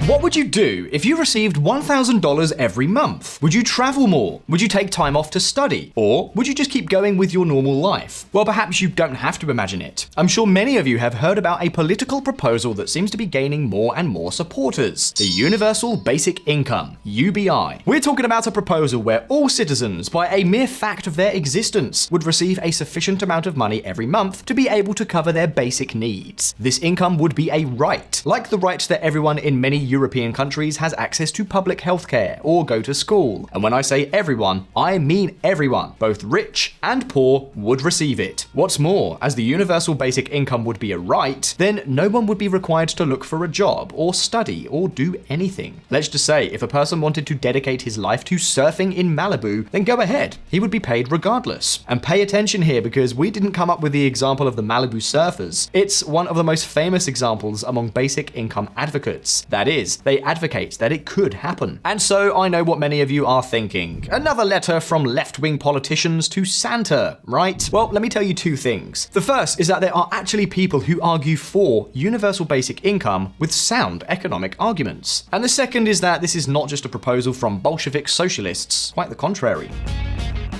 What would you do if you received $1,000 every month? Would you travel more? Would you take time off to study? Or would you just keep going with your normal life? Well, perhaps you don't have to imagine it. I'm sure many of you have heard about a political proposal that seems to be gaining more and more supporters. The Universal Basic Income, UBI. We're talking about a proposal where all citizens, by a mere fact of their existence, would receive a sufficient amount of money every month to be able to cover their basic needs. This income would be a right, like the right that everyone in many European countries has access to public healthcare or go to school. And when I say everyone, I mean everyone, both rich and poor, would receive it. What's more, as the universal basic income would be a right, then no one would be required to look for a job or study or do anything. Let's just say if a person wanted to dedicate his life to surfing in Malibu, then go ahead. He would be paid regardless. And pay attention here, because we didn't come up with the example of the Malibu surfers. It's one of the most famous examples among basic income advocates. That is, they advocate that it could happen. And so I know what many of you are thinking. Another letter from left-wing politicians to Santa, right? Well, let me tell you two things. The first is that there are actually people who argue for universal basic income with sound economic arguments. And the second is that this is not just a proposal from Bolshevik socialists, quite the contrary.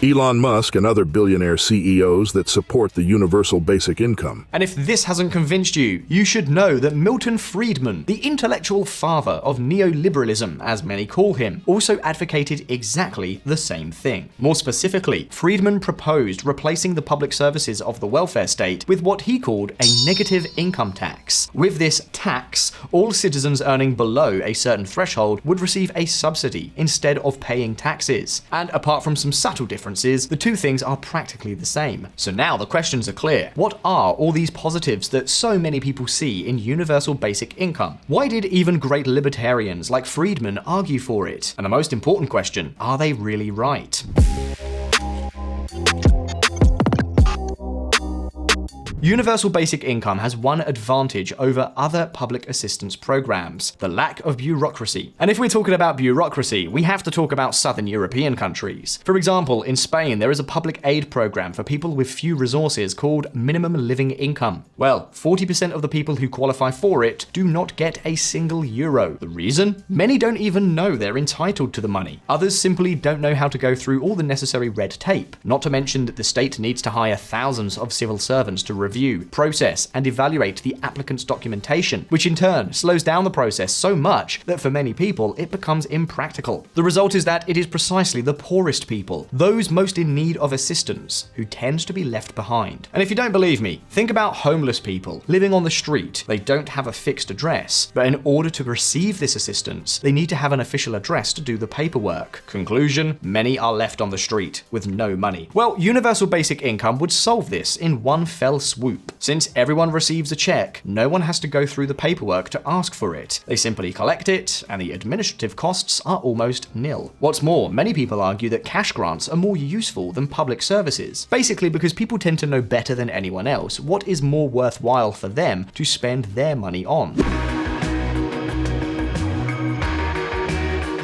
Elon Musk and other billionaire CEOs that support the universal basic income. And if this hasn't convinced you, you should know that Milton Friedman, the intellectual father of neoliberalism, as many call him, also advocated exactly the same thing. More specifically, Friedman proposed replacing the public services of the welfare state with what he called a negative income tax. With this tax, all citizens earning below a certain threshold would receive a subsidy instead of paying taxes. And apart from some subtle differences, the two things are practically the same. So now the questions are clear. What are all these positives that so many people see in universal basic income? Why did even great libertarians like Friedman argue for it? And the most important question, are they really right? Universal basic income has one advantage over other public assistance programs: the lack of bureaucracy. And if we're talking about bureaucracy, we have to talk about Southern European countries. For example, in Spain, there is a public aid program for people with few resources called minimum living income. Well, 40% of the people who qualify for it do not get a single euro. The reason? Many don't even know they're entitled to the money. Others simply don't know how to go through all the necessary red tape. Not to mention that the state needs to hire thousands of civil servants to review, process, and evaluate the applicant's documentation, which in turn slows down the process so much that for many people it becomes impractical. The result is that it is precisely the poorest people, those most in need of assistance, who tend to be left behind. And if you don't believe me, think about homeless people living on the street. They don't have a fixed address, but in order to receive this assistance, they need to have an official address to do the paperwork. Conclusion, many are left on the street with no money. Well, universal basic income would solve this in one fell swoop. Since everyone receives a check, no one has to go through the paperwork to ask for it. They simply collect it, and the administrative costs are almost nil. What's more, many people argue that cash grants are more useful than public services, basically because people tend to know better than anyone else what is more worthwhile for them to spend their money on.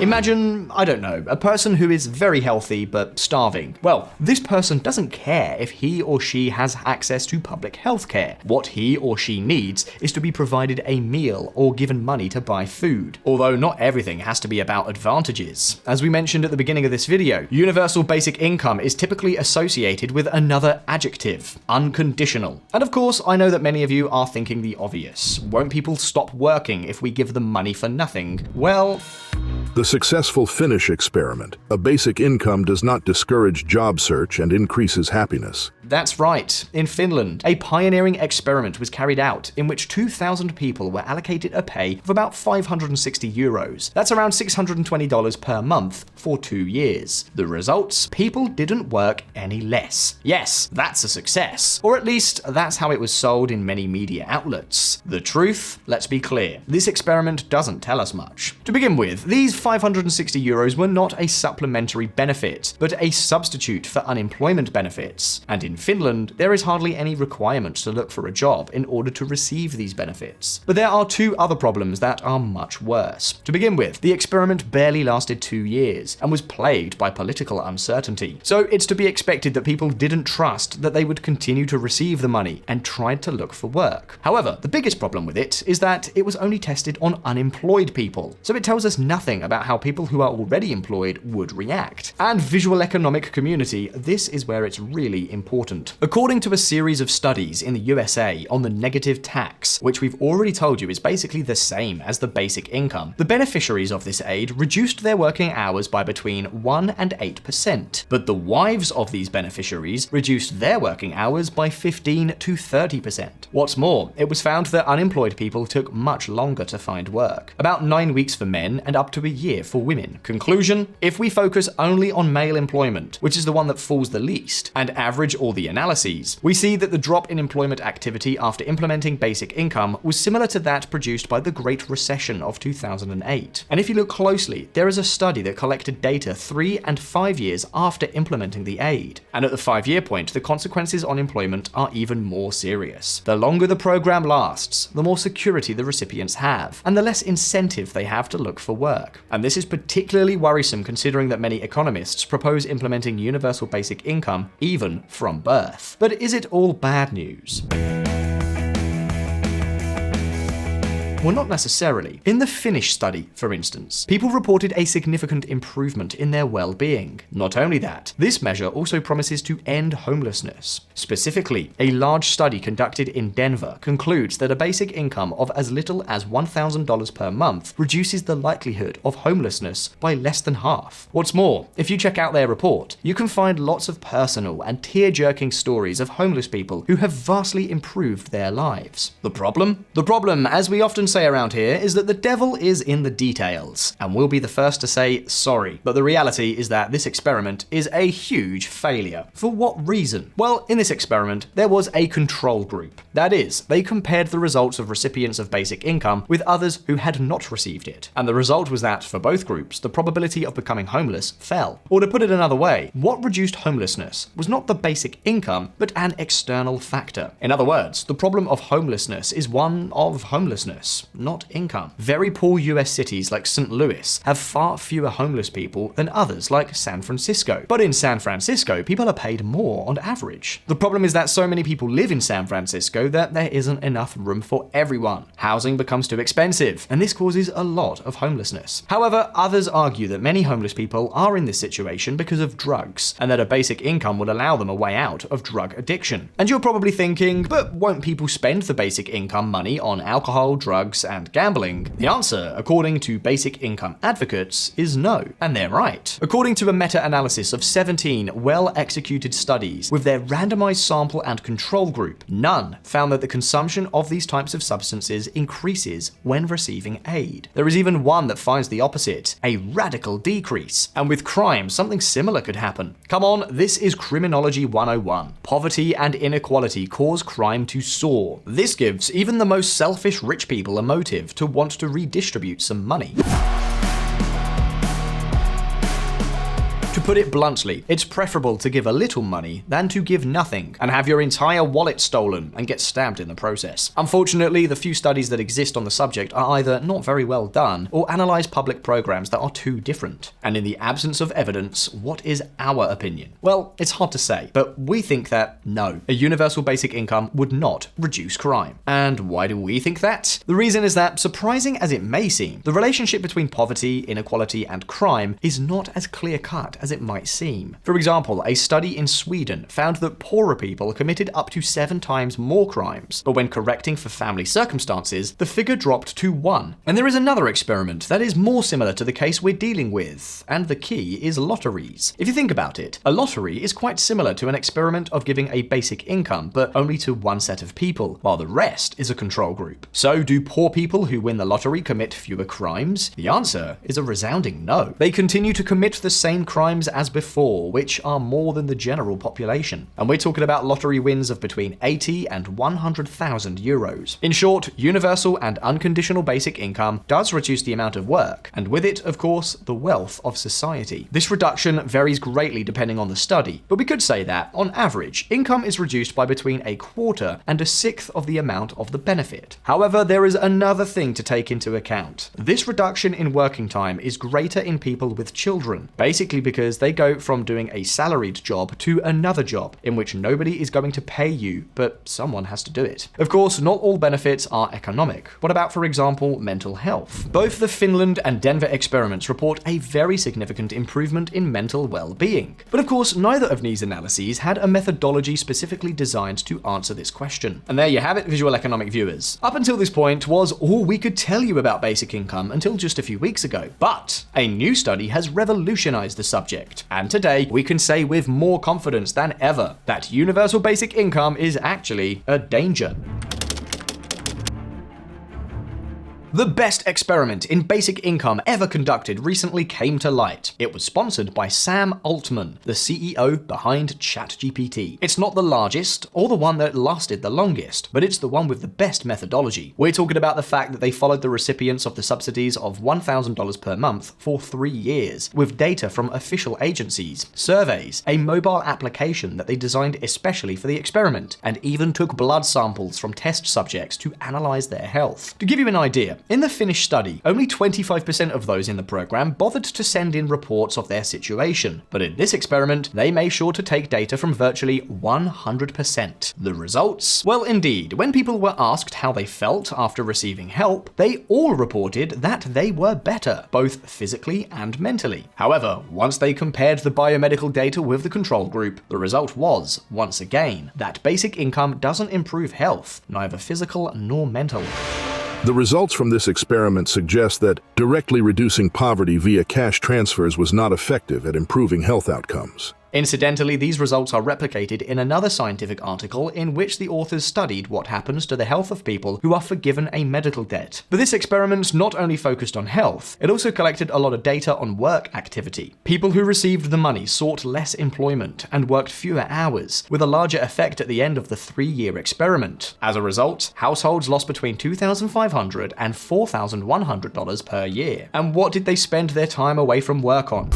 Imagine, I don't know, a person who is very healthy but starving. Well, this person doesn't care if he or she has access to public healthcare. What he or she needs is to be provided a meal or given money to buy food. Although not everything has to be about advantages. As we mentioned at the beginning of this video, universal basic income is typically associated with another adjective: unconditional. And of course, I know that many of you are thinking the obvious. Won't people stop working if we give them money for nothing? Well, The successful Finnish experiment. A basic income does not discourage job search and increases happiness. That's right. In Finland, a pioneering experiment was carried out in which 2,000 people were allocated a pay of about 560 euros. That's around $620 per month for 2 years. The results? People didn't work any less. Yes, that's a success. Or at least, that's how it was sold in many media outlets. The truth? Let's be clear. This experiment doesn't tell us much. To begin with, these 560 euros were not a supplementary benefit, but a substitute for unemployment benefits. And in Finland, there is hardly any requirement to look for a job in order to receive these benefits. But there are two other problems that are much worse. To begin with, the experiment barely lasted 2 years and was plagued by political uncertainty. So it's to be expected that people didn't trust that they would continue to receive the money and tried to look for work. However, the biggest problem with it is that it was only tested on unemployed people. So it tells us nothing about how people who are already employed would react. And Visualeconomik community, this is where it's really important. According to a series of studies in the USA on the negative tax, which we've already told you is basically the same as the basic income, the beneficiaries of this aid reduced their working hours by between 1 and 8%, but the wives of these beneficiaries reduced their working hours by 15 to 30%. What's more, it was found that unemployed people took much longer to find work, about 9 weeks for men and up to a year for women. Conclusion: if we focus only on male employment, which is the one that falls the least, and average all the analyses, we see that the drop in employment activity after implementing basic income was similar to that produced by the Great Recession of 2008. And if you look closely, there is a study that collected data 3 and 5 years after implementing the aid. And at the 5-year point, the consequences on employment are even more serious. The longer the program lasts, the more security the recipients have, and the less incentive they have to look for work. And this is particularly worrisome considering that many economists propose implementing universal basic income even from birth. But is it all bad news? Well, not necessarily. In the Finnish study, for instance, people reported a significant improvement in their well-being. Not only that, this measure also promises to end homelessness. Specifically, a large study conducted in Denver concludes that a basic income of as little as $1,000 per month reduces the likelihood of homelessness by less than half. What's more, if you check out their report, you can find lots of personal and tear-jerking stories of homeless people who have vastly improved their lives. The problem? The problem, as we often say around here, is that the devil is in the details, and we'll be the first to say sorry. But the reality is that this experiment is a huge failure. For what reason? Well, in this experiment, there was a control group. That is, they compared the results of recipients of basic income with others who had not received it. And the result was that, for both groups, the probability of becoming homeless fell. Or to put it another way, what reduced homelessness was not the basic income, but an external factor. In other words, the problem of homelessness is one of homelessness, not income. Very poor US cities like St. Louis have far fewer homeless people than others like San Francisco. But in San Francisco, people are paid more on average. The problem is that so many people live in San Francisco that there isn't enough room for everyone. Housing becomes too expensive, and this causes a lot of homelessness. However, others argue that many homeless people are in this situation because of drugs, and that a basic income would allow them a way out of drug addiction. And you're probably thinking, but won't people spend the basic income money on alcohol, drugs, and gambling? The answer, according to basic income advocates, is no. And they're right. According to a meta-analysis of 17 well-executed studies with their randomized sample and control group, none found that the consumption of these types of substances increases when receiving aid. There is even one that finds the opposite, a radical decrease. And with crime, something similar could happen. Come on, this is Criminology 101. Poverty and inequality cause crime to soar. This gives even the most selfish rich people a motive to want to redistribute some money. To put it bluntly, it's preferable to give a little money than to give nothing and have your entire wallet stolen and get stabbed in the process. Unfortunately, the few studies that exist on the subject are either not very well done or analyze public programs that are too different. And in the absence of evidence, what is our opinion? Well, it's hard to say, but we think that no, a universal basic income would not reduce crime. And why do we think that? The reason is that, surprising as it may seem, the relationship between poverty, inequality, and crime is not as clear-cut as it might seem. For example, a study in Sweden found that poorer people committed up to 7 times more crimes, but when correcting for family circumstances, the figure dropped to 1. And there is another experiment that is more similar to the case we're dealing with, and the key is lotteries. If you think about it, a lottery is quite similar to an experiment of giving a basic income, but only to one set of people, while the rest is a control group. So do poor people who win the lottery commit fewer crimes? The answer is a resounding no. They continue to commit the same crime times as before, which are more than the general population. And we're talking about lottery wins of between 80 and 100,000 euros. In short, universal and unconditional basic income does reduce the amount of work, and with it, of course, the wealth of society. This reduction varies greatly depending on the study, but we could say that, on average, income is reduced by between a quarter and a sixth of the amount of the benefit. However, there is another thing to take into account. This reduction in working time is greater in people with children, basically because they go from doing a salaried job to another job, in which nobody is going to pay you, but someone has to do it. Of course, not all benefits are economic. What about, for example, mental health? Both the Finland and Denver experiments report a very significant improvement in mental well-being. But of course, neither of these analyses had a methodology specifically designed to answer this question. And there you have it, Visualeconomik viewers. Up until this point was all we could tell you about basic income until just a few weeks ago. But a new study has revolutionized the subject. And today, we can say with more confidence than ever that universal basic income is actually a danger. The best experiment in basic income ever conducted recently came to light. It was sponsored by Sam Altman, the CEO behind ChatGPT. It's not the largest or the one that lasted the longest, but it's the one with the best methodology. We're talking about the fact that they followed the recipients of the subsidies of $1,000 per month for 3 years, with data from official agencies, surveys, a mobile application that they designed especially for the experiment, and even took blood samples from test subjects to analyze their health. To give you an idea, in the Finnish study, only 25% of those in the program bothered to send in reports of their situation, but in this experiment, they made sure to take data from virtually 100%. The results? Well, indeed, when people were asked how they felt after receiving help, they all reported that they were better, both physically and mentally. However, once they compared the biomedical data with the control group, the result was, once again, that basic income doesn't improve health, neither physical nor mental. The results from this experiment suggest that directly reducing poverty via cash transfers was not effective at improving health outcomes. Incidentally, these results are replicated in another scientific article in which the authors studied what happens to the health of people who are forgiven a medical debt. But this experiment not only focused on health, it also collected a lot of data on work activity. People who received the money sought less employment and worked fewer hours, with a larger effect at the end of the 3-year experiment. As a result, households lost between $2,500 and $4,100 per year. And what did they spend their time away from work on?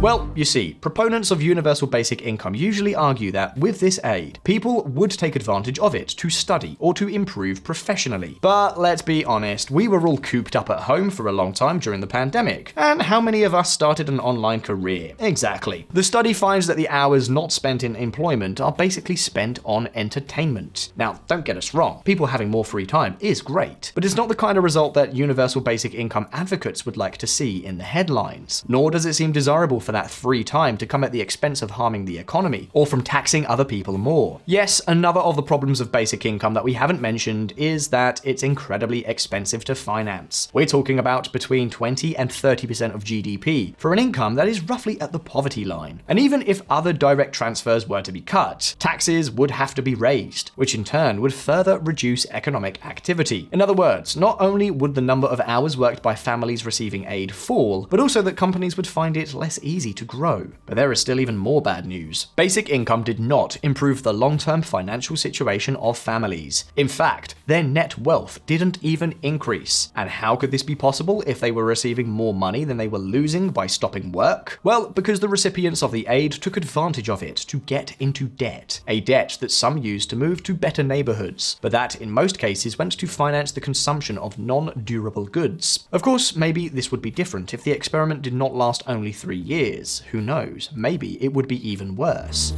Well, you see, proponents of universal basic income usually argue that with this aid, people would take advantage of it to study or to improve professionally. But let's be honest, we were all cooped up at home for a long time during the pandemic. And how many of us started an online career? Exactly. The study finds that the hours not spent in employment are basically spent on entertainment. Now, don't get us wrong, people having more free time is great, but it's not the kind of result that universal basic income advocates would like to see in the headlines. Nor does it seem desirable for that free time to come at the expense of harming the economy or from taxing other people more. Yes, another of the problems of basic income that we haven't mentioned is that it's incredibly expensive to finance. We're talking about between 20 and 30% of GDP for an income that is roughly at the poverty line. And even if other direct transfers were to be cut, taxes would have to be raised, which in turn would further reduce economic activity. In other words, not only would the number of hours worked by families receiving aid fall, but also that companies would find it less easy to grow. But there is still even more bad news. Basic income did not improve the long-term financial situation of families. In fact, their net wealth didn't even increase. And how could this be possible if they were receiving more money than they were losing by stopping work? Well, because the recipients of the aid took advantage of it to get into debt. A debt that some used to move to better neighborhoods, but that in most cases went to finance the consumption of non-durable goods. Of course, maybe this would be different if the experiment did not last only 3 years. Who knows? Maybe it would be even worse.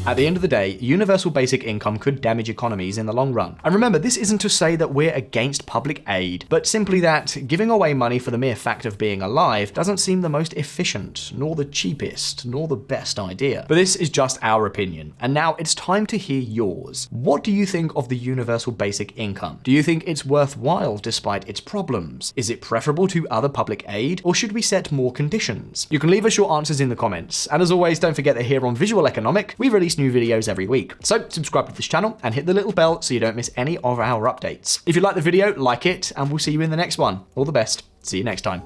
At the end of the day, universal basic income could damage economies in the long run. And remember, this isn't to say that we're against public aid, but simply that giving away money for the mere fact of being alive doesn't seem the most efficient, nor the cheapest, nor the best idea. But this is just our opinion, and now it's time to hear yours. What do you think of the universal basic income? Do you think it's worthwhile despite its problems? Is it preferable to other public aid, or should we set more conditions? You can leave us your answers in the comments, and as always, don't forget that here on Visualeconomik, we release new videos every week. So subscribe to this channel and hit the little bell so you don't miss any of our updates. If you like the video, like it, and we'll see you in the next one. All the best. See you next time.